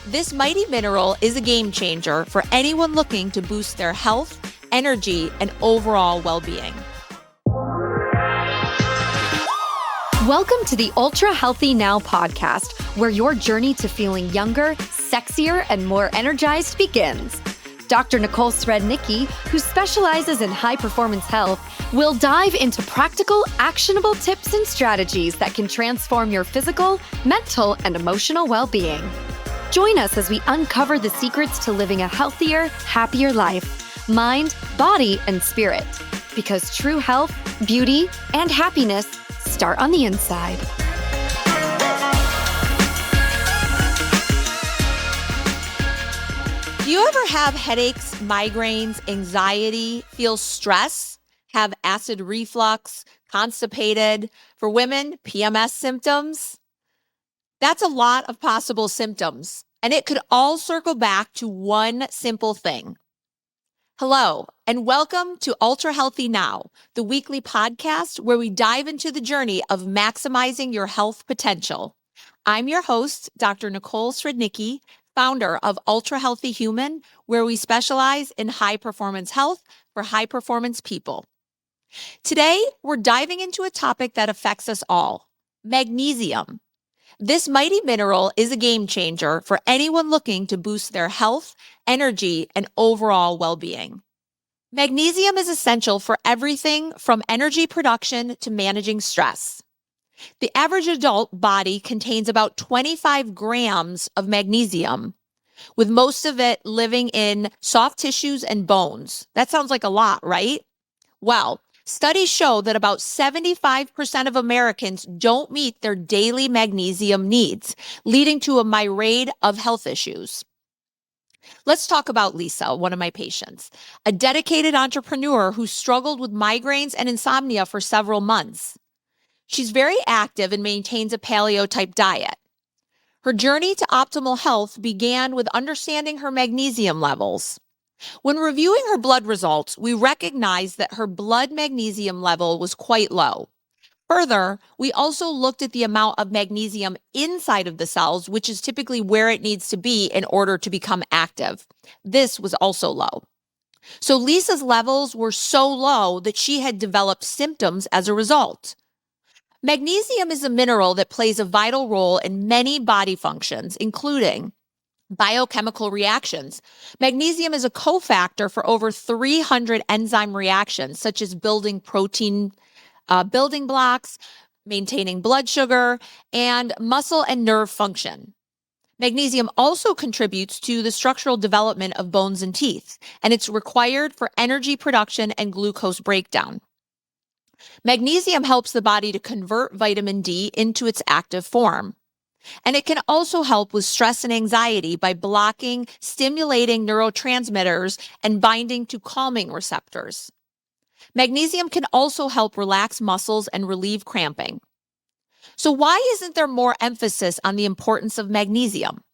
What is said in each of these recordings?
This mighty mineral is a game changer for anyone looking to boost their health, energy, and overall well-being. Welcome to the Ultra Healthy Now podcast, where your journey to feeling younger, sexier, and more energized begins. Dr. Nicole Srednicki, who specializes in high-performance health, will dive into practical, actionable tips and strategies that can transform your physical, mental, and emotional well-being. Join us as we uncover the secrets to living a healthier, happier life, mind, body, and spirit. Because true health, beauty, and happiness start on the inside. Do you ever have headaches, migraines, anxiety, feel stress, have acid reflux, constipated? For women, PMS symptoms? That's a lot of possible symptoms, and it could all circle back to one simple thing. Hello, and welcome to Ultra Healthy Now, the weekly podcast where we dive into the journey of maximizing your health potential. I'm your host, Dr. Nicole Srednicki, founder of Ultra Healthy Human, where we specialize in high-performance health for high-performance people. Today, we're diving into a topic that affects us all, magnesium. This mighty mineral is a game changer for anyone looking to boost their health, energy, and overall well-being. Magnesium is essential for everything from energy production to managing stress. The average adult body contains about 25 grams of magnesium, with most of it living in soft tissues and bones. That sounds like a lot, right? Well, studies show that about 75% of Americans don't meet their daily magnesium needs, leading to a myriad of health issues. Let's talk about Lisa, one of my patients, a dedicated entrepreneur who struggled with migraines and insomnia for several months. She's very active and maintains a paleo-type diet. Her journey to optimal health began with understanding her magnesium levels. When reviewing her blood results, we recognized that her blood magnesium level was quite low. Further, we also looked at the amount of magnesium inside of the cells, which is typically where it needs to be in order to become active. This was also low. So Lisa's levels were so low that she had developed symptoms as a result. Magnesium is a mineral that plays a vital role in many body functions, including biochemical reactions. Magnesium is a cofactor for over 300 enzyme reactions, such as building protein building blocks, maintaining blood sugar, and muscle and nerve function. Magnesium also contributes to the structural development of bones and teeth, and it's required for energy production and glucose breakdown. Magnesium helps the body to convert vitamin D into its active form. And it can also help with stress and anxiety by blocking stimulating neurotransmitters and binding to calming receptors. Magnesium can also help relax muscles and relieve cramping. So why isn't there more emphasis on the importance of magnesium?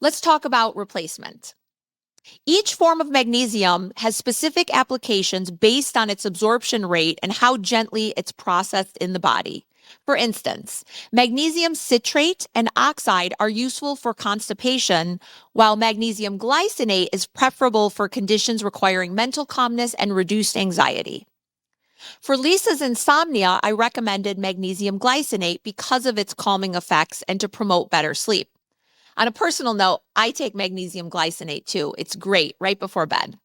Let's talk about replacement. Each form of magnesium has specific applications based on its absorption rate and how gently it's processed in the body. For instance, magnesium citrate and oxide are useful for constipation, while magnesium glycinate is preferable for conditions requiring mental calmness and reduced anxiety. For Lisa's insomnia, I recommended magnesium glycinate because of its calming effects and to promote better sleep. On a personal note, I take magnesium glycinate too. It's great right before bed.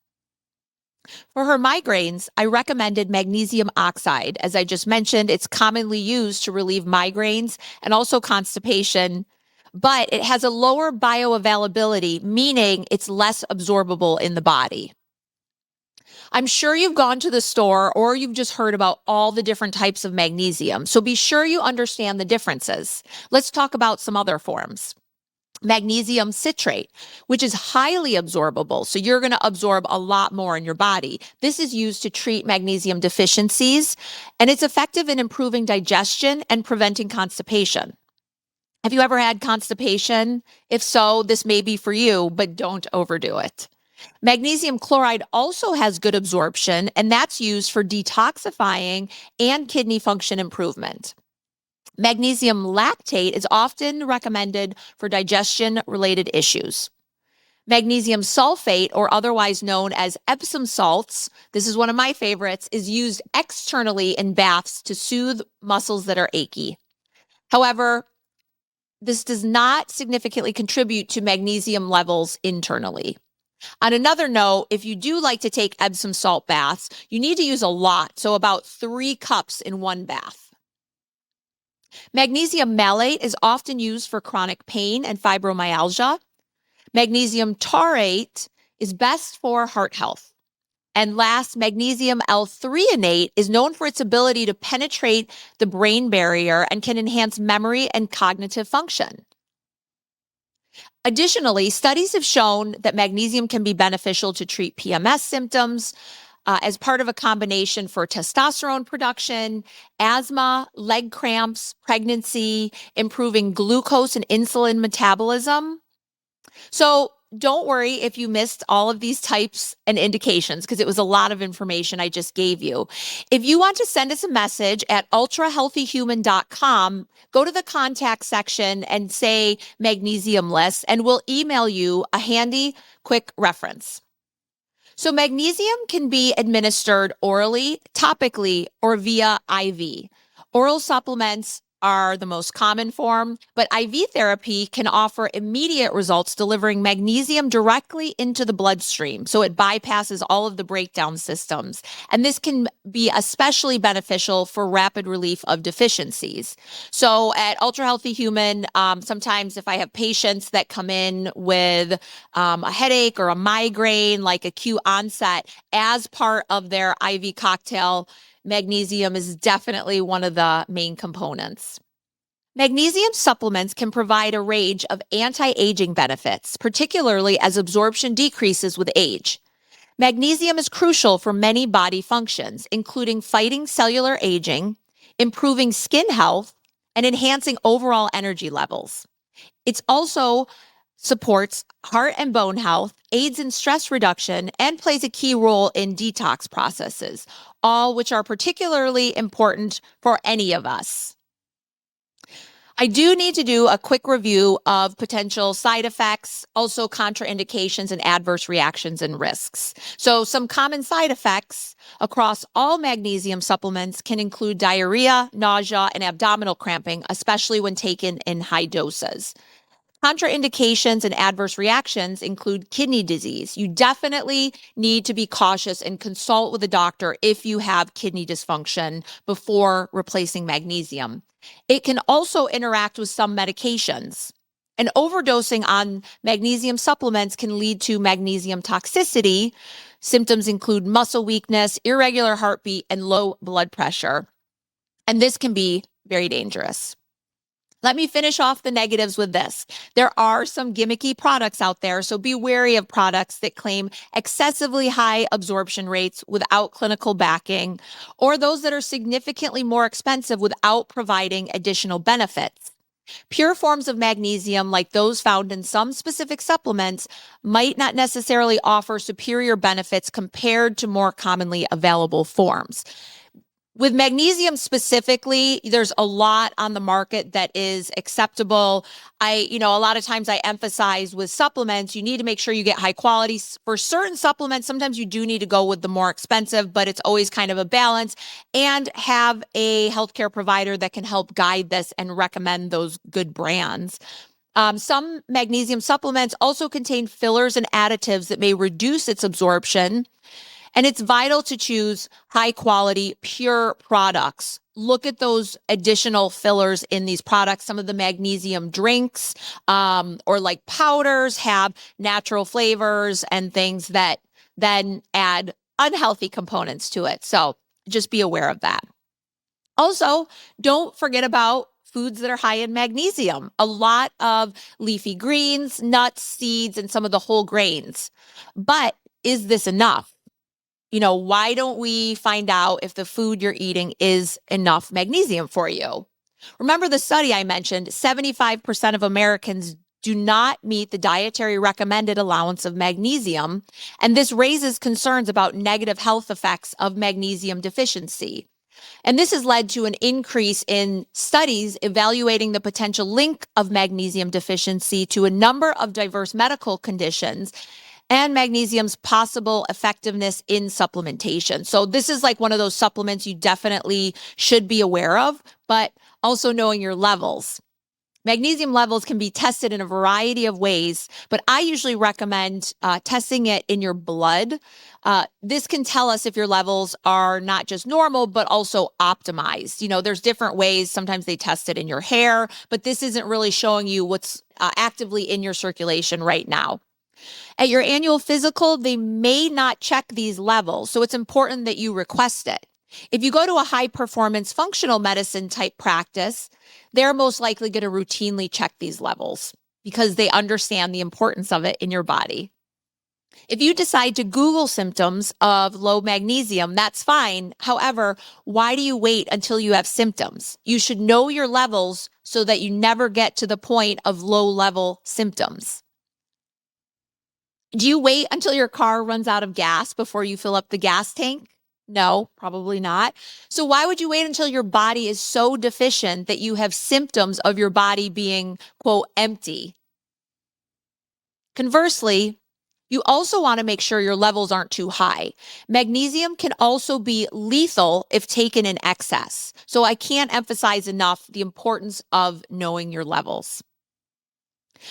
For her migraines, I recommended magnesium oxide. As I just mentioned, it's commonly used to relieve migraines and also constipation, but it has a lower bioavailability, meaning it's less absorbable in the body. I'm sure you've gone to the store or you've just heard about all the different types of magnesium, so be sure you understand the differences. Let's talk about some other forms. Magnesium citrate, which is highly absorbable, so you're going to absorb a lot more in your body. This is used to treat magnesium deficiencies, and it's effective in improving digestion and preventing constipation. Have you ever had constipation? If so, this may be for you, but don't overdo it. Magnesium chloride also has good absorption, and that's used for detoxifying and kidney function improvement. Magnesium lactate is often recommended for digestion-related issues. Magnesium sulfate, or otherwise known as Epsom salts, this is one of my favorites, is used externally in baths to soothe muscles that are achy. However, this does not significantly contribute to magnesium levels internally. On another note, if you do like to take Epsom salt baths, you need to use a lot, so about 3 cups in one bath. Magnesium malate is often used for chronic pain and fibromyalgia. Magnesium taurate is best for heart health. And last, magnesium L-threonate is known for its ability to penetrate the brain barrier and can enhance memory and cognitive function. Additionally, studies have shown that magnesium can be beneficial to treat PMS symptoms as part of a combination for testosterone production, asthma, leg cramps, pregnancy, improving glucose and insulin metabolism. So don't worry if you missed all of these types and indications, because it was a lot of information I just gave you. If you want to send us a message at ultrahealthyhuman.com, go to the contact section and say magnesium list, and we'll email you a handy, quick reference. So magnesium can be administered orally, topically, or via IV. Oral supplements are the most common form, but IV therapy can offer immediate results, delivering magnesium directly into the bloodstream. So it bypasses all of the breakdown systems. And this can be especially beneficial for rapid relief of deficiencies. So at Ultra Healthy Human, sometimes if I have patients that come in with a headache or a migraine, like acute onset, as part of their IV cocktail, magnesium is definitely one of the main components. Magnesium supplements can provide a range of anti-aging benefits, particularly as absorption decreases with age. Magnesium is crucial for many body functions, including fighting cellular aging, improving skin health, and enhancing overall energy levels. It also supports heart and bone health, aids in stress reduction, and plays a key role in detox processes, all which are particularly important for any of us. I do need to do a quick review of potential side effects, also contraindications and adverse reactions and risks. So some common side effects across all magnesium supplements can include diarrhea, nausea, and abdominal cramping, especially when taken in high doses. Contraindications and adverse reactions include kidney disease. You definitely need to be cautious and consult with a doctor if you have kidney dysfunction before replacing magnesium. It can also interact with some medications. And overdosing on magnesium supplements can lead to magnesium toxicity. Symptoms include muscle weakness, irregular heartbeat, and low blood pressure. And this can be very dangerous. Let me finish off the negatives with this. There are some gimmicky products out there, so be wary of products that claim excessively high absorption rates without clinical backing, or those that are significantly more expensive without providing additional benefits. Pure forms of magnesium, like those found in some specific supplements, might not necessarily offer superior benefits compared to more commonly available forms. With magnesium specifically, there's a lot on the market that is acceptable. A lot of times I emphasize with supplements, you need to make sure you get high quality. For certain supplements, sometimes you do need to go with the more expensive, but it's always kind of a balance, and have a healthcare provider that can help guide this and recommend those good brands. Some magnesium supplements also contain fillers and additives that may reduce its absorption. And it's vital to choose high quality, pure products. Look at those additional fillers in these products. Some of the magnesium drinks or like powders have natural flavors and things that then add unhealthy components to it. So just be aware of that. Also, don't forget about foods that are high in magnesium. A lot of leafy greens, nuts, seeds, and some of the whole grains. But is this enough? Why don't we find out if the food you're eating is enough magnesium for you? Remember the study I mentioned, 75% of Americans do not meet the dietary recommended allowance of magnesium, and this raises concerns about negative health effects of magnesium deficiency. And this has led to an increase in studies evaluating the potential link of magnesium deficiency to a number of diverse medical conditions and magnesium's possible effectiveness in supplementation. So this is like one of those supplements you definitely should be aware of, but also knowing your levels. Magnesium levels can be tested in a variety of ways, but I usually recommend testing it in your blood. This can tell us if your levels are not just normal, but also optimized. You know, there's different ways. Sometimes they test it in your hair, but this isn't really showing you what's actively in your circulation right now. At your annual physical, they may not check these levels, so it's important that you request it. If you go to a high performance functional medicine type practice, they're most likely going to routinely check these levels because they understand the importance of it in your body. If you decide to Google symptoms of low magnesium, that's fine. However, why do you wait until you have symptoms? You should know your levels so that you never get to the point of low level symptoms. Do you wait until your car runs out of gas before you fill up the gas tank? No, probably not. So why would you wait until your body is so deficient that you have symptoms of your body being, quote, empty? Conversely, you also want to make sure your levels aren't too high. Magnesium can also be lethal if taken in excess. So I can't emphasize enough the importance of knowing your levels.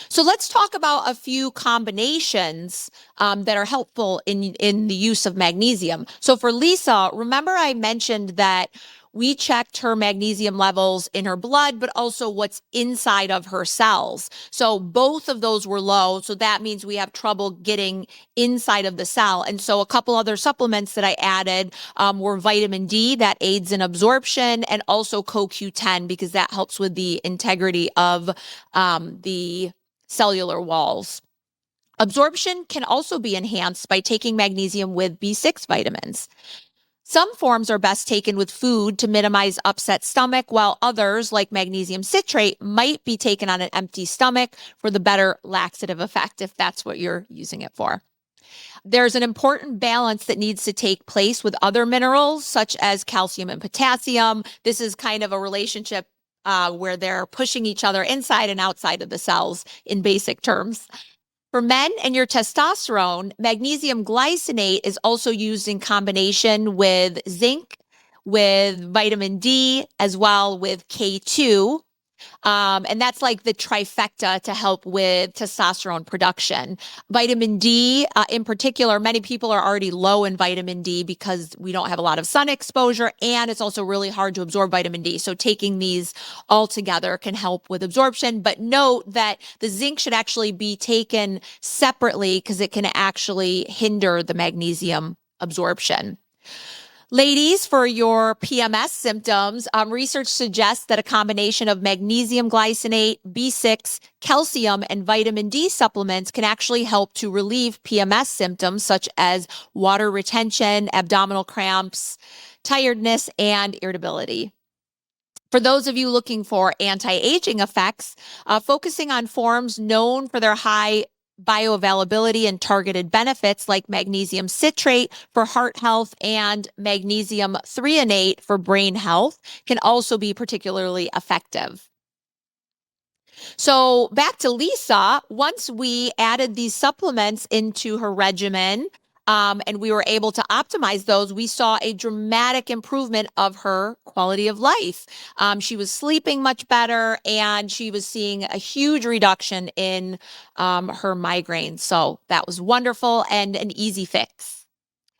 So let's talk about a few combinations that are helpful in the use of magnesium. So for Lisa, remember I mentioned that we checked her magnesium levels in her blood, but also what's inside of her cells. So both of those were low. So that means we have trouble getting inside of the cell. And so a couple other supplements that I added were vitamin D that aids in absorption, and also CoQ10 because that helps with the integrity of the cellular walls. Absorption can also be enhanced by taking magnesium with B6 vitamins. Some forms are best taken with food to minimize upset stomach, while others, like magnesium citrate, might be taken on an empty stomach for the better laxative effect, if that's what you're using it for. There's an important balance that needs to take place with other minerals, such as calcium and potassium. This is kind of a relationship where they're pushing each other inside and outside of the cells in basic terms. For men and your testosterone, magnesium glycinate is also used in combination with zinc, with vitamin D, as well with K2. And that's like the trifecta to help with testosterone production. Vitamin D, in particular, many people are already low in vitamin D because we don't have a lot of sun exposure, and it's also really hard to absorb vitamin D. So taking these all together can help with absorption. But note that the zinc should actually be taken separately because it can actually hinder the magnesium absorption. Ladies, for your PMS symptoms, research suggests that a combination of magnesium glycinate, B6, calcium, and vitamin D supplements can actually help to relieve PMS symptoms such as water retention, abdominal cramps, tiredness, and irritability. For those of you looking for anti-aging effects, focusing on forms known for their high bioavailability and targeted benefits like magnesium citrate for heart health and magnesium threonate for brain health can also be particularly effective. So back to Lisa, once we added these supplements into her regimen, and we were able to optimize those, we saw a dramatic improvement of her quality of life. She was sleeping much better, and she was seeing a huge reduction in her migraines. So that was wonderful and an easy fix.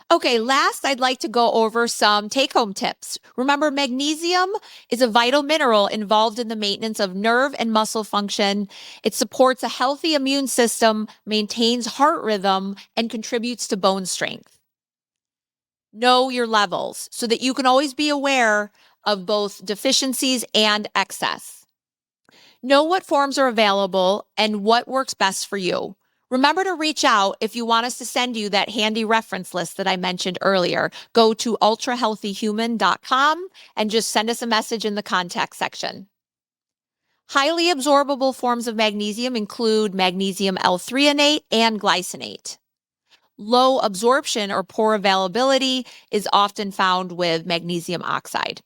Okay, last, I'd like to go over some take-home tips. Remember, magnesium is a vital mineral involved in the maintenance of nerve and muscle function. It supports a healthy immune system, maintains heart rhythm, and contributes to bone strength. Know your levels so that you can always be aware of both deficiencies and excess. Know what forms are available and what works best for you. Remember to reach out if you want us to send you that handy reference list that I mentioned earlier. Go to ultrahealthyhuman.com and just send us a message in the contact section. Highly absorbable forms of magnesium include magnesium L-threonate and glycinate. Low absorption or poor availability is often found with magnesium oxide.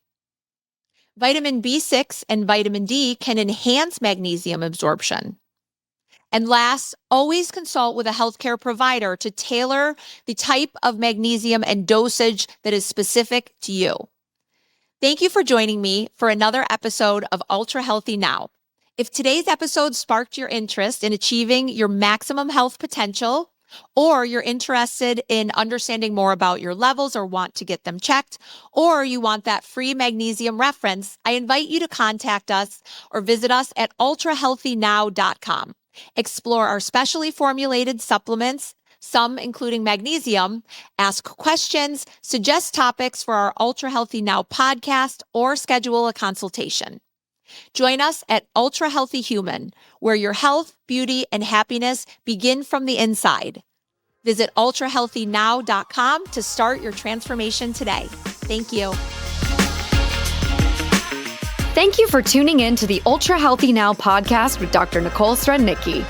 Vitamin B6 and vitamin D can enhance magnesium absorption. And last, always consult with a healthcare provider to tailor the type of magnesium and dosage that is specific to you. Thank you for joining me for another episode of Ultra Healthy Now. If today's episode sparked your interest in achieving your maximum health potential, or you're interested in understanding more about your levels or want to get them checked, or you want that free magnesium reference, I invite you to contact us or visit us at ultrahealthynow.com. Explore our specially formulated supplements, some including magnesium, ask questions, suggest topics for our Ultra Healthy Now podcast, or schedule a consultation. Join us at Ultra Healthy Human, where your health, beauty, and happiness begin from the inside. Visit ultrahealthynow.com to start your transformation today. Thank you. Thank you for tuning in to the Ultra Healthy Now podcast with Dr. Nicole Srednicki.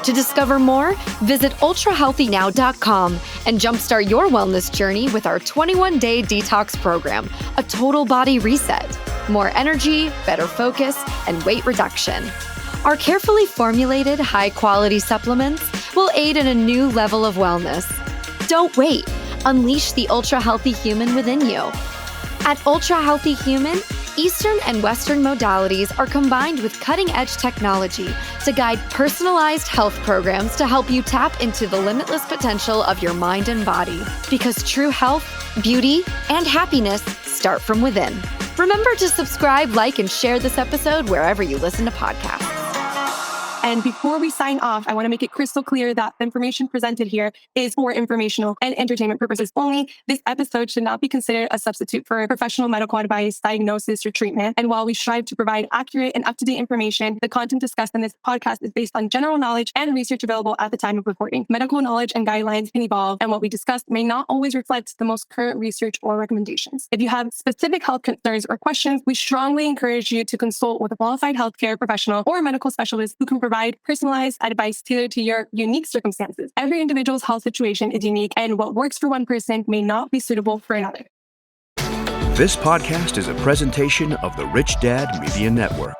To discover more, visit ultrahealthynow.com and jumpstart your wellness journey with our 21-day detox program, a total body reset, more energy, better focus, and weight reduction. Our carefully formulated, high-quality supplements will aid in a new level of wellness. Don't wait. Unleash the Ultra Healthy Human within you. At Ultra Healthy Human, Eastern and Western modalities are combined with cutting-edge technology to guide personalized health programs to help you tap into the limitless potential of your mind and body. Because true health, beauty, and happiness start from within. Remember to subscribe, like, and share this episode wherever you listen to podcasts. And before we sign off, I want to make it crystal clear that the information presented here is for informational and entertainment purposes only. This episode should not be considered a substitute for professional medical advice, diagnosis, or treatment. And while we strive to provide accurate and up-to-date information, the content discussed in this podcast is based on general knowledge and research available at the time of recording. Medical knowledge and guidelines can evolve, and what we discussed may not always reflect the most current research or recommendations. If you have specific health concerns or questions, we strongly encourage you to consult with a qualified healthcare professional or medical specialist who can provide personalized advice tailored to your unique circumstances. Every individual's health situation is unique, and what works for one person may not be suitable for another. This podcast is a presentation of the Rich Dad Media Network.